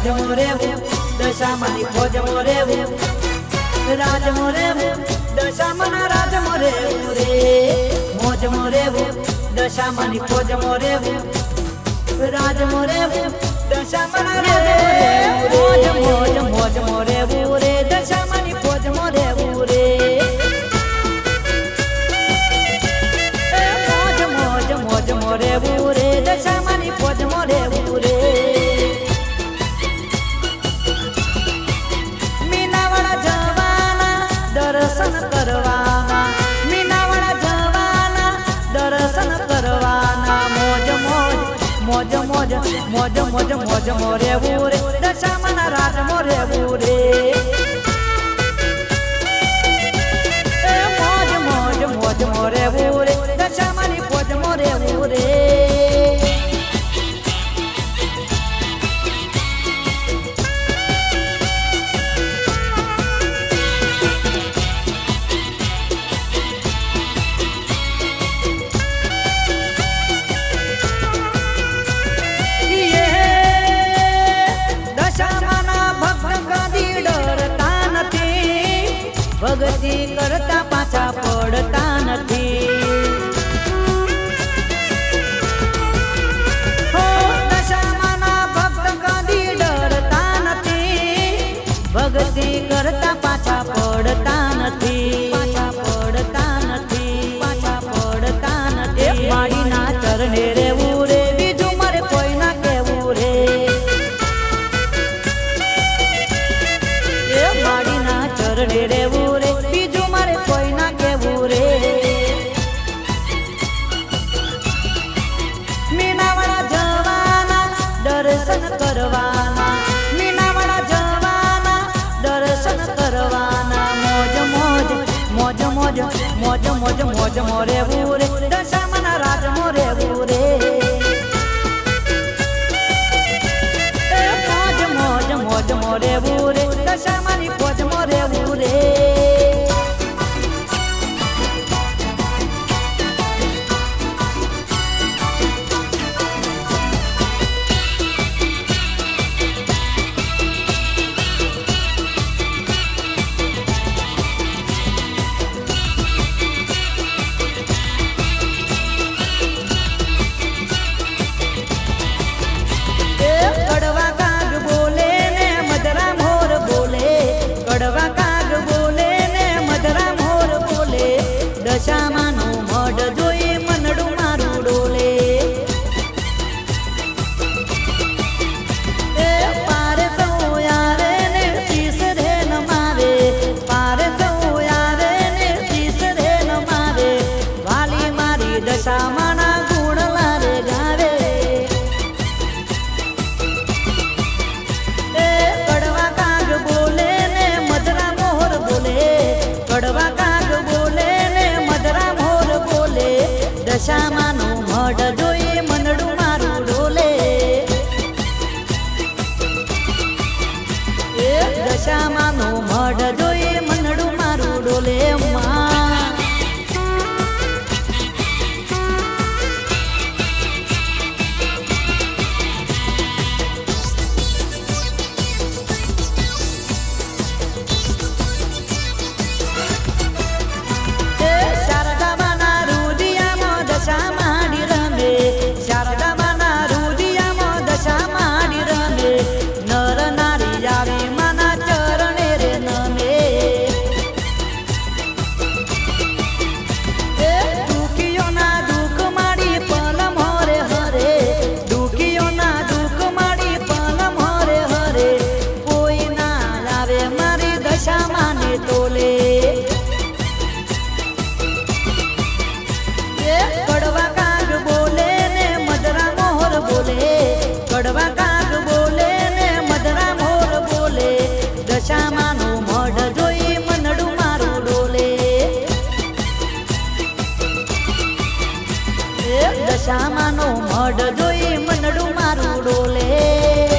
મોરે દશામાની ફોજ મોરે રાજ મોરે દશામાના રાજ મોરે રે મોજ મોરે દશામાની ફોજ મોરે રાજ મોરે દશામાના રાજ મોરે મોજ મોજ મોરે રે દશામાની ફોજ મોરે રે મોજ મોજ મોજ મોરે રે દશામાની ફોજ મોરે રે દર્શન કરવાના મીનાવાળા જવાના દર્શન કરવાના મોજ મોજ મોજ મોજ મોજ મોજ મોજ મોરે રે દશામાના રાજ મોરે રે મોજ મોજ મોજ મોરે રે દશામાની ફોજ મોરે રે ભક્તિ કરતા પાછા પડતા નથી દશામાના ભક્ત કદી ડરતા નથી ભક્તિ કરતા પાછા પડતા નથી પાછા પડતા નથી માડીના ચરણે રહેવું રે બીજું મારે કોઈ ના કહેવું રે માડીના ચરણે રહેવું દર્શન કરવાના મીનાવાળા જવાના દર્શન કરવાના મોજ મોજ મોજ મોજ મોજ મોજ મોજ મોરે રે દશામાના રાજ મોરે રે મોજ મોજ મોજ મોરે રે દશામાની ફોજ મોરે રે દશામાનું મઢ જોઈ મનડું મારું ડોલે પારે સૌ આવે ને શીશ રે નમાવે પારે સૌ આવે ને શીશ રે નમાવે વાલી મારી દશામાના ગુણ લારે ગાવે કડવા કાગ બોલે ને મધરા મોર બોલે કડવા કાગ બોલે દશામાનું મઢ જોઈ મનડું મારું ડોલે દશામાનું મઢ જોઈ મનડું મારું ડોલે કડવા કાગ બોલે ને મધરા મોર બોલે કડવા કાગ બોલે ને મધરા મોર બોલે દશામાનું મઢ જોઈ મનડું મારું ડોલે દશામાનું મઢ જોઈ મનડું મારું ડોલે